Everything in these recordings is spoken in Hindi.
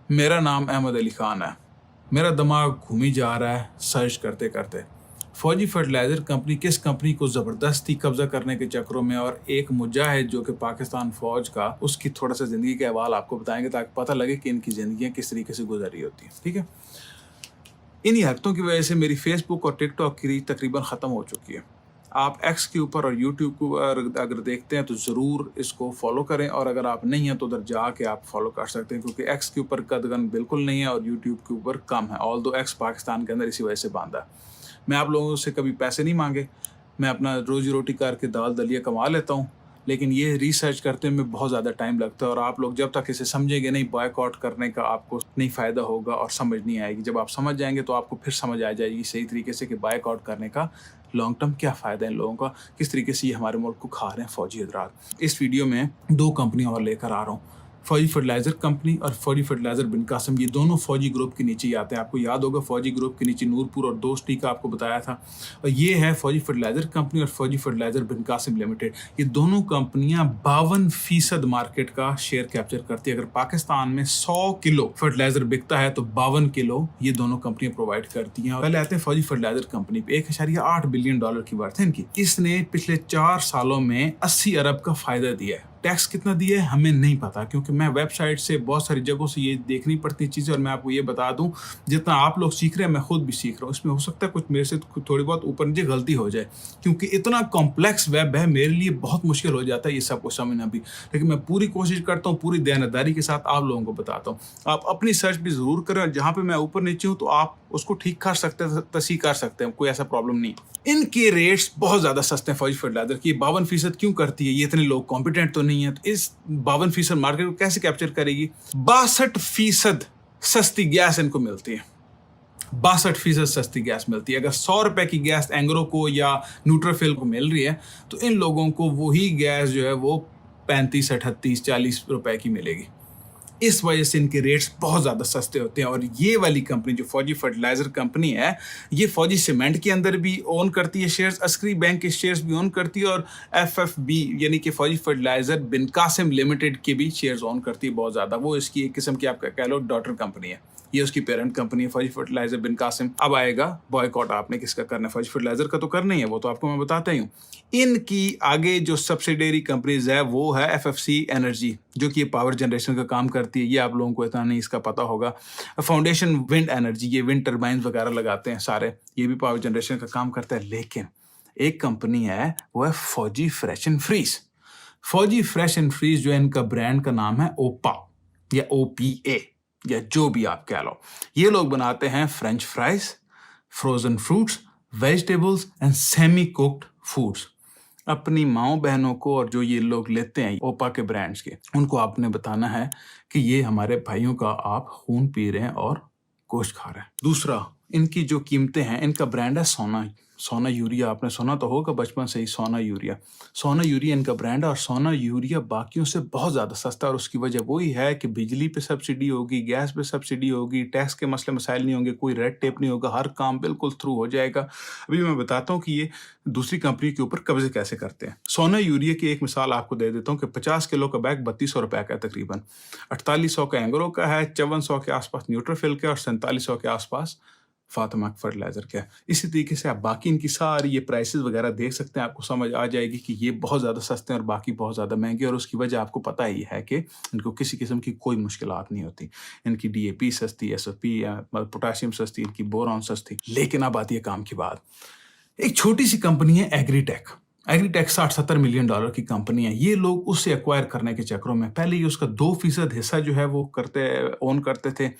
मेरा नाम अहमद अली ख़ान है। मेरा दिमाग घूम ही जा रहा है सर्च करते करते। फौजी फर्टिलाइज़र कंपनी किस कंपनी को ज़बरदस्ती कब्ज़ा करने के चक्करों में, और एक मुजाहिद जो कि पाकिस्तान फ़ौज का, उसकी थोड़ा सा ज़िंदगी के अहवाल आपको बताएंगे ताकि पता लगे कि इनकी ज़िंदगियाँ किस तरीके से गुजर रही होती हैं। ठीक है, इन्हीं हरकतों की वजह से मेरी फेसबुक और टिकटॉक की रीच तकरीबन ख़त्म हो चुकी है। आप एक्स के ऊपर और यूट्यूब के ऊपर अगर देखते हैं तो ज़रूर इसको फॉलो करें, और अगर आप नहीं हैं तो उधर जाके आप फॉलो कर सकते हैं, क्योंकि एक्स के ऊर कदगन बिल्कुल नहीं है और यूट्यूब के ऊपर कम है। ऑल दो एक्स पाकिस्तान के अंदर इसी वजह से बांधा है। मैं आप लोगों से कभी पैसे नहीं मांगे, मैं अपना रोजी रोटी करके दाल दलिया कमा लेता हूँ, लेकिन ये रिसर्च करते में बहुत ज़्यादा टाइम लगता है, और आप लोग जब तक इसे समझेंगे नहीं, बॉयकॉट करने का आपको नहीं फ़ायदा होगा और समझ नहीं आएगी। जब आप समझ जाएंगे तो आपको फिर समझ आ जाएगी सही तरीके से कि बॉयकॉट करने का लॉन्ग टर्म क्या फ़ायदा है इन लोगों का, किस तरीके से ये हमारे मुल्क को खा रहे हैं फ़ौजी हज़रात। इस वीडियो में 2 कंपनी और लेकर आ रहा हूँ, फौजी फर्टिलाइज़र कंपनी और फौजी फर्टिलाइज़र बिन कासिम। ये दोनों फौजी ग्रुप के नीचे ही आते हैं। आपको याद होगा फौजी ग्रुप के नीचे नूरपुर और दोस्ती का आपको बताया था, और ये है फौजी फर्टिलाइज़र कंपनी और फौजी फर्टिलाइज़र बिन कासिम लिमिटेड। ये दोनों कंपनियां 52% मार्केट का शेयर कैप्चर करती है। अगर पाकिस्तान में 100 किलो फर्टिलाइज़र बिकता है तो 52 किलो ये दोनों कंपनियां प्रोवाइड करती हैं। पहले आते हैं फौजी फर्टिलाइज़र कंपनी पे। $1.8 बिलियन की वर्थ है इनकी। इसने पिछले 4 सालों में 80 अरब का फायदा दिया है। टैक्स कितना दिया है हमें नहीं पता, क्योंकि मैं वेबसाइट से बहुत सारी जगहों से ये देखनी पड़ती चीज़ें, और मैं आपको ये बता दूं जितना आप लोग सीख रहे हैं मैं खुद भी सीख रहा हूँ। इसमें हो सकता है कुछ मेरे से थोड़ी बहुत ऊपर नीचे गलती हो जाए, क्योंकि इतना कॉम्प्लेक्स वेब है, मेरे लिए बहुत मुश्किल हो जाता है ये सब कुछ समझना भी। लेकिन मैं पूरी कोशिश करता हूँ, पूरी दयानतदारी के साथ आप लोगों को बताता हूँ। आप अपनी सर्च भी ज़रूर करें, और जहाँ पर मैं ऊपर नीचे हूँ तो आप उसको ठीक कर सकते हैं, तसी कर सकते हैं, कोई ऐसा प्रॉब्लम नहीं। इनके रेट्स बहुत ज़्यादा सस्ते हैं फौजी फर्टिलाइज़र की। 52% क्यों करती है? ये इतने लोग कॉम्पिटेंट तो नहीं है, तो इस 52% मार्केट को कैसे कैप्चर करेगी? 62% सस्ती गैस इनको मिलती है। 62% सस्ती गैस मिलती है। अगर 100 रुपए की गैस एंग्रो को या न्यूट्रोफिल को मिल रही है, तो इन लोगों को वही गैस जो है वो 35, 38, 40 रुपए की मिलेगी। इस वजह से इनके रेट्स बहुत ज़्यादा सस्ते होते हैं। और ये वाली कंपनी जो फौजी फर्टिलाइज़र कंपनी है, ये फौजी सीमेंट के अंदर भी ओन करती है शेयर्स, अस्करी बैंक के शेयर्स भी ओन करती है, और FFB यानी कि फौजी फर्टिलाइज़र बिन कासिम लिमिटेड के भी शेयर्स ओन करती है बहुत ज़्यादा। वो इसकी एक किस्म की आपका कह लो डॉटर कंपनी है। ये उसकी पेरेंट कंपनी है फौजी फर्टिलाइज़र बिन कासिम। अब आएगा बॉयकॉट, आपने किसका करना है? फौजी फर्टिलाइज़र का तो करना ही है, वो तो आपको मैं बताता ही हूँ। इनकी आगे जो सब्सिडियरी कंपनीज है वो है FFC एनर्जी, जो कि ये पावर जनरेशन का काम करती है। ये आप लोगों को इतना नहीं इसका पता होगा। फाउंडेशन विंड एनर्जी, ये विंड टर्बाइन वगैरह लगाते हैं सारे, ये भी पावर जनरेशन का काम करता है। लेकिन एक कंपनी है, वो है फौजी फ्रेश एंड फ्रीज। फौजी फ्रेश एंड फ्रीज जो है, इनका ब्रांड का नाम है ओपा या OPA या जो भी आप कह लो। ये लोग बनाते हैं French fries, frozen fruits, vegetables and semi cooked foods. अपनी माओ बहनों को, और जो ये लोग लेते हैं ओपा के ब्रांड्स के, उनको आपने बताना है कि ये हमारे भाइयों का आप खून पी रहे हैं और गोश्त खा रहे हैं। दूसरा, इनकी जो कीमतें हैं, इनका ब्रांड है सोना यूरिया। आपने सुना तो होगा बचपन से ही, सोना यूरिया इनका ब्रांड है। और सोना यूरिया बाकियों से बहुत ज़्यादा सस्ता है, और उसकी वजह वही है कि बिजली पे सब्सिडी होगी, गैस पे सब्सिडी होगी, टैक्स के मसले मसाइल नहीं होंगे, कोई रेड टेप नहीं होगा, हर काम बिल्कुल थ्रू हो जाएगा। अभी मैं बताता हूँ कि ये दूसरी कंपनी के ऊपर कब्जे कैसे करते हैं। सोना यूरिया की एक मिसाल आपको दे देता हूँ कि 50 किलो का बैग 3200 रुपए का है तकरीबन। 4800 का एंग्रो का है, 5400 के आसपास न्यूट्रोफिल का, और 4700 के आसपास फातिमा फर्टिलाइजर का है। इसी तरीके से आप बाकी इनकी सारी ये प्राइसेस वगैरह देख सकते हैं, आपको समझ आ जाएगी कि ये बहुत ज़्यादा सस्ते हैं और बाकी बहुत ज़्यादा महंगे। और उसकी वजह आपको पता ही है कि इनको किसी किस्म की कोई मुश्किलात नहीं होती। इनकी DAP सस्ती, SOP पोटाशियम सस्ती, इनकी बोरॉन सस्ती। लेकिन अब आती है काम की बात। एक छोटी सी कंपनी है एग्रीटेक 60-70 मिलियन डॉलर की कंपनी है। ये लोग उससे एक्वायर करने के चक्करों में पहले ही उसका 2% हिस्सा जो है वो ओन करते थे।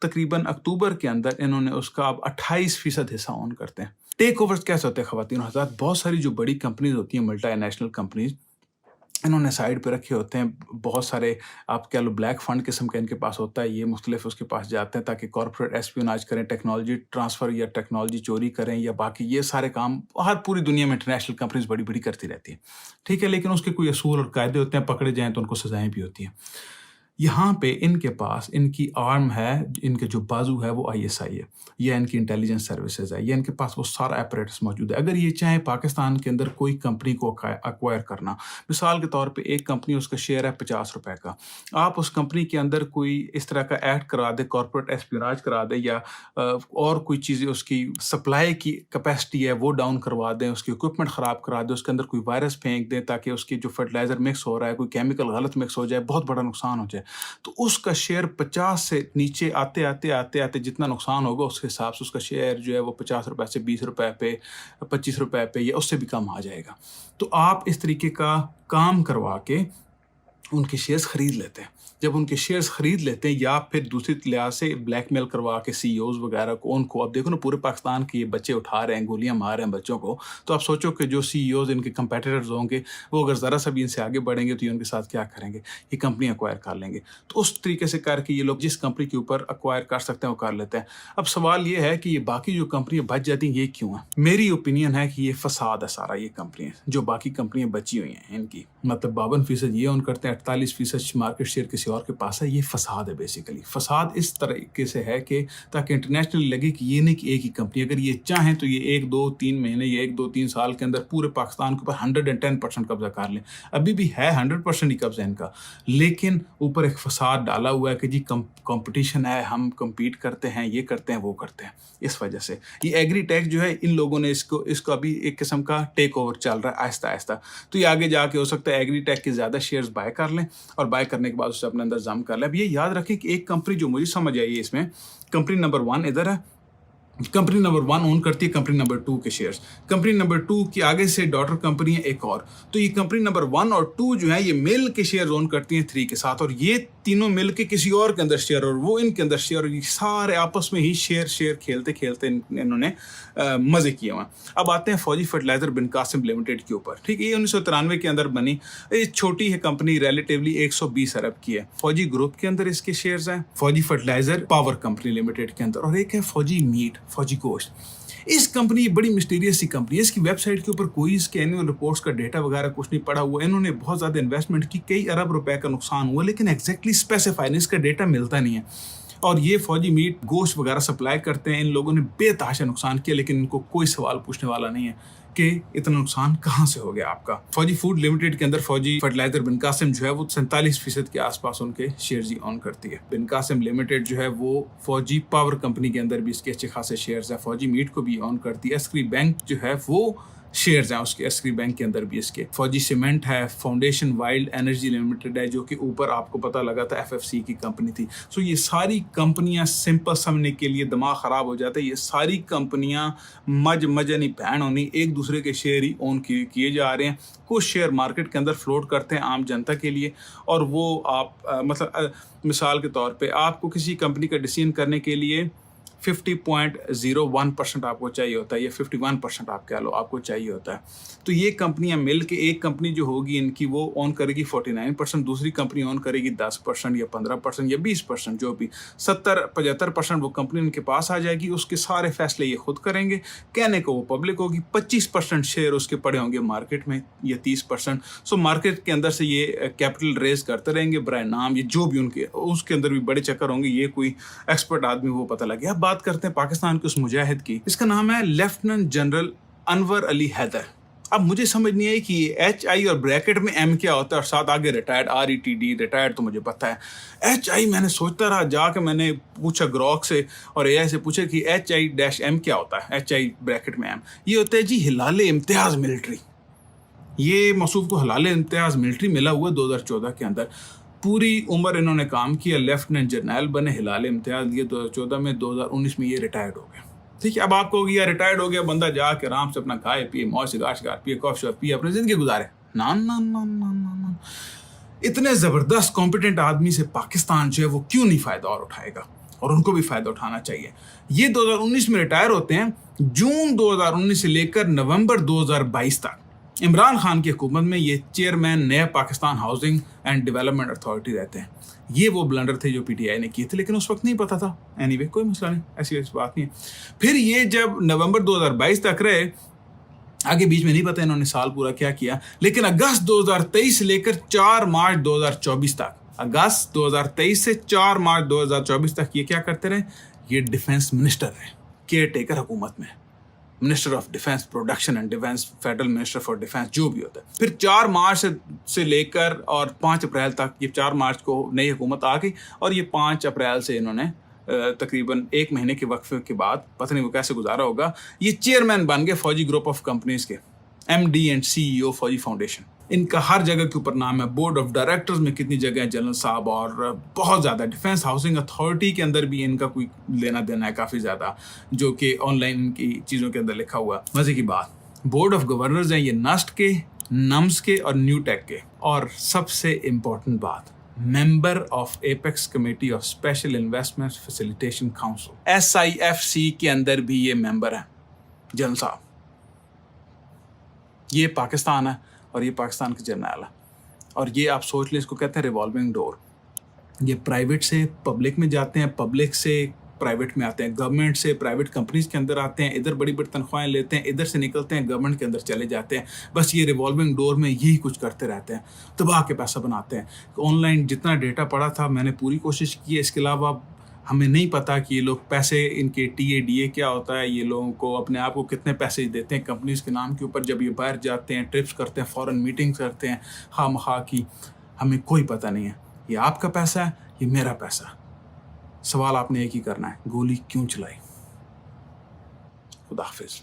तकरीबन अक्टूबर के अंदर इन्होंने उसका अब 28% हिस्सा ओन करते हैं। टेक ओवर्स कैसे होते हैं ख़वातीन हज़रात? बहुत सारी जो बड़ी कंपनीज होती हैं, मल्टीनेशनल कंपनीज, इन्होंने साइड पे रखे होते हैं बहुत सारे, आप कह लो ब्लैक फंड किस्म का इनके पास होता है। ये मुख्तलिफ उसके पास जाते हैं ताकि कॉर्पोरेट एस्पियोनाज करें, टेक्नोलॉजी ट्रांसफ़र या टेक्नोलॉजी चोरी करें, या बाकी ये सारे काम हर पूरी दुनिया में इंटरनेशनल कंपनीज बड़ी बड़ी करती रहती हैं। ठीक है, लेकिन उसके कोई असूल और कायदे होते हैं, पकड़े जाएँ तो उनको सजाएँ भी होती हैं। यहाँ पे इनके पास इनकी आर्म है, इनके जो बाजू है वो ISI है, या इनकी इंटेलिजेंस सर्विसेज है, या इनके पास वो सारा अपरेटस मौजूद है। अगर ये चाहे पाकिस्तान के अंदर कोई कंपनी को अक्वायर करना, मिसाल के तौर पे एक कंपनी, उसका शेयर है 50 रुपए का, आप उस कंपनी के अंदर कोई इस तरह का एक्ट करा दे, कॉर्पोरेट एस्पियोनाज करा दे, या और कोई चीज़ें, उसकी सप्लाई की कैपेसिटी है वो डाउन करवा दें, उसकी इक्विपमेंट ख़राब करा दें, उसके अंदर कोई वायरस फेंक दें ताकि उसकी जो फर्टिलाइज़र मिक्स हो रहा है कोई केमिकल गलत मिक्स हो जाए, बहुत बड़ा नुकसान हो जाए, तो उसका शेयर 50 से नीचे आते आते आते आते जितना नुकसान होगा उसके हिसाब से उसका शेयर जो है वो 50 रुपए से 20 रुपए पे, 25 रुपए पे, या उससे भी कम आ जाएगा। तो आप इस तरीके का काम करवा के उनके शेयर्स खरीद लेते हैं। जब उनके शेयर्स खरीद लेते हैं, या फिर दूसरी लिहाज से ब्लैकमेल करवा के CEOs वगैरह को, उनको, अब देखो ना पूरे पाकिस्तान के ये बच्चे उठा रहे हैं, गोलियां मार रहे हैं बच्चों को, तो आप सोचो कि जो CEOs इनके कंपेटिटर्स होंगे वो अगर ज़रा सा भी इनसे आगे बढ़ेंगे तो ये उनके साथ क्या करेंगे, ये कंपनी अक्वायर कर लेंगे। तो उस तरीके से करके ये लोग जिस कंपनी के ऊपर अक्वायर कर सकते हैं वो कर लेते हैं। अब सवाल ये है कि ये बाकी जो कंपनियाँ बच जाती हैं ये क्यों है? मेरी ओपिनियन है कि ये फसाद है सारा, ये कंपनियाँ जो बाकी कंपनियाँ बची हुई हैं इनकी, मतलब 52% ये ओन करते हैं, 48% मार्केट शेयर किसी और के पास है। ये फसाद है बेसिकली। फसाद इस तरीके से है कि ताकि इंटरनेशनल लगे कि ये नहीं कि एक ही कंपनी, अगर ये चाहें तो ये 1, 2, 3 महीने या 1, 2, 3 साल के अंदर पूरे पाकिस्तान के ऊपर 110% कब्जा कर लें। अभी भी है 100% ही कब्जा इनका, लेकिन ऊपर एक फसाद डाला हुआ है कि जी कंपटीशन है, हम कम्पीट करते हैं, ये करते हैं, वो करते हैं। इस वजह से ये एग्री टैक्स जो है, इन लोगों ने इसको अभी एक किस्म का टेक ओवर चल रहा है आहिस्ता आहिस्ता। तो ये आगे जाके हो सकता है एग्री टैक्स के ज़्यादा शेयर्स बाय कर लें, और बाय करने के बाद उसे अपने अंदर जम कर लें। अब ये याद रखें कि एक कंपनी जो मुझे समझ आई है इसमें, कंपनी नंबर 1 इधर है, कंपनी नंबर 1 ओन करती है कंपनी नंबर 2 के शेयर्स। कंपनी नंबर 2 की आगे से डॉटर कंपनी है एक और, तो ये कंपनी नंबर 1 और 2 जो है ये मिल के शेयर ओन करती हैं 3 के साथ, और ये तीनों मिल के किसी और के अंदर शेयर, और वो इनके अंदर शेयर, और ये सारे आपस में ही शेयर खेलते खेलते इन्होंने मजे किए हुए। अब आते हैं फौजी फर्टिलाइजर बिन कासिम लिमिटेड के ऊपर। ठीक है, ये 1993 के अंदर बनी, ये छोटी है कंपनी, रिलेटिवली 120 अरब की है। फौजी ग्रुप के अंदर इसके शेयर्स हैं, फौजी फर्टिलाइजर पावर कंपनी लिमिटेड के अंदर, और एक है फौजी मीट, फौजी गोश्त। इस कंपनी बड़ी मिस्टीरियस सी कंपनी है, इसकी वेबसाइट के ऊपर कोई इसके एनुअल रिपोर्ट्स का डेटा वगैरह कुछ नहीं पड़ा हुआ। इन्होंने बहुत ज़्यादा इन्वेस्टमेंट की, कई अरब रुपए का नुकसान हुआ, लेकिन एग्जैक्टली स्पेसिफाइड इसका डेटा मिलता नहीं है। और ये फौजी मीट गोश्त वगैरह सप्लाई करते हैं, इन लोगों ने बेतहाशा नुकसान किया, लेकिन इनको कोई सवाल पूछने वाला नहीं है कि इतना नुकसान कहाँ से हो गया आपका। फौजी फूड लिमिटेड के अंदर फौजी फर्टिलाइजर बिन कासिम जो है वो 47% के आसपास उनके शेयर ही ऑन करती है। बिन कासिम लिमिटेड जो है वो फौजी पावर कंपनी के अंदर भी इसके अच्छे खासे शेयर्स हैं, फौजी मीट को भी ऑन करती है। एस्क्री बैंक जो है वो शेयर्स हैं उसके, एस्क्री बैंक के अंदर भी इसके। फौजी सीमेंट है, फाउंडेशन वाइल्ड एनर्जी लिमिटेड है, जो कि ऊपर आपको पता लगा था FFC की कंपनी थी। सो ये सारी कंपनियां, सिंपल समझने के लिए दिमाग ख़राब हो जाता है, ये सारी कंपनियां मजनी बहन होनी, एक दूसरे के शेयर ही ओन किए जा रहे हैं। कुछ शेयर मार्केट के अंदर फ्लोट करते हैं आम जनता के लिए, और वो आप मतलब मिसाल के तौर पर आपको किसी कंपनी का डिसीजन करने के लिए 50.01% आपको चाहिए होता है, या 51% आप कह लो आपको चाहिए होता है। तो ये कंपनियां मिल के, एक कंपनी जो होगी इनकी वो ऑन करेगी 49%, दूसरी कंपनी ऑन करेगी 10% या 15% या 20%, जो भी 70-75% वो कंपनी उनके पास आ जाएगी। उसके सारे फैसले ये खुद करेंगे, कहने को वो पब्लिक होगी। 25% शेयर उसके पड़े होंगे मार्केट में, या 30%। सो मार्केट के अंदर से ये कैपिटल रेज करते रहेंगे बराए नाम, ये जो भी उनके उसके अंदर भी बड़े चक्कर होंगे। ये कोई एक्सपर्ट आदमी वो पता लग गया। बात करते हैं पाकिस्तान के उस मुजाहिद की, इसका नाम है लेफ्टिनेंट जनरल अनवर अली हैदर। अब मुझे समझ नहीं आई कि HI और ब्रैकेट में M क्या होता है, और साथ आगे रिटायर्ड, RETD रिटायर्ड तो मुझे पता है। HI मैंने सोचता रहा, जाके मैंने पूछा ग्रॉक से और AI से पूछा कि HI-M क्या होता है। HI ब्रैकेट में M ये होता है जी हिलाल इम्तियाज़ मिलिट्री। ये मसूफ को हिलाल इम्तियाज़ मिलिट्री मिला हुआ 2014 के अंदर। पूरी उम्र इन्होंने काम किया, लेफ्टिनेंट जनरल बने, हिलाल इम्तियाज़ लिए 2014 में, 2019 में ये रिटायर्ड हो गए। ठीक है, अब आपको हो गया रिटायर्ड हो गया बंदा, जाके आराम से अपना खाए पिए, मौज सिगार पिए, कॉफी शॉप पिए, अपनी जिंदगी गुजारे। ना ना ना ना ना, इतने ज़बरदस्त कॉम्पिटेंट आदमी से पाकिस्तान जो है वो क्यों नहीं फ़ायदा और उठाएगा, और उनको भी फ़ायदा उठाना चाहिए। ये 2019 में रिटायर होते हैं। जून 2019 से लेकर नवंबर 2022 तक इमरान खान की हुकूमत में ये चेयरमैन नया Pakistan housing and development authority रहते हैं। ये वो ब्लंडर थे जो PTI ने किए थे, लेकिन उस वक्त नहीं पता था। एनीवे कोई मसला नहीं, ऐसी बात नहीं है। फिर ये जब नवंबर 2022 तक रहे, आगे बीच में नहीं पता इन्होंने साल पूरा क्या किया, लेकिन अगस्त 2023 से लेकर 4 मार्च 2024 तक अगस्त 2023 से 4 मार्च 2024 तक ये क्या करते रहे, ये डिफेंस मिनिस्टर रहे, केयर टेकर हुकूमत में, minister of defence production and defence, federal minister for defence, जो भी होता है। फिर 4 मार्च से लेकर और 5 अप्रैल तक, ये 4 मार्च को नई हुकूमत आ गई और ये 5 अप्रैल से इन्होंने तकरीबन 1 महीने के वक्फे के बाद, पता नहीं वो कैसे गुजारा होगा, ये चेयरमैन बन गए फौजी ग्रुप ऑफ कंपनीज के, MD एंड CEO फौजी फाउंडेशन। इनका हर जगह के ऊपर नाम है, बोर्ड ऑफ डायरेक्टर्स में कितनी जगह है जनरल साहब, और बहुत ज़्यादा डिफेंस हाउसिंग अथॉरिटी के अंदर भी इनका कोई लेना देना है काफ़ी ज़्यादा, जो कि ऑनलाइन की चीज़ों के अंदर लिखा हुआ। मज़े की बात, बोर्ड ऑफ गवर्नर्स हैं ये नस्ट के, नम्स के और न्यू टेक के। और सबसे इम्पोर्टेंट बात, member of apex committee of special investment facilitation council, SIFC के अंदर भी ये मेंबर है जनरल साहब। ये पाकिस्तान है और ये पाकिस्तान के जर्नल है, और ये आप सोच लें, इसको कहते हैं रिवॉल्विंग डोर। ये प्राइवेट से पब्लिक में जाते हैं, पब्लिक से प्राइवेट में आते हैं, गवर्नमेंट से प्राइवेट कंपनीज के अंदर आते हैं, इधर बड़ी बड़ी तनख्वाहें लेते हैं, इधर से निकलते हैं, गवर्नमेंट के अंदर चले जाते हैं। बस ये रिवॉल्विंग डोर में यही कुछ करते रहते हैं, दबा के पैसा बनाते हैं। ऑनलाइन जितना डेटा पड़ा था मैंने पूरी कोशिश की है, इसके अलावा हमें नहीं पता कि ये लोग पैसे, इनके TADA क्या होता है, ये लोगों को अपने आप को कितने पैसे देते हैं कंपनीज के नाम के ऊपर जब ये बाहर जाते हैं, ट्रिप्स करते हैं, फॉरेन मीटिंग्स करते हैं, खामखा की, हमें कोई पता नहीं है। ये आपका पैसा है, ये मेरा पैसा। सवाल आपने एक ही करना है, गोली क्यों चलाई? खुदा हाफिज।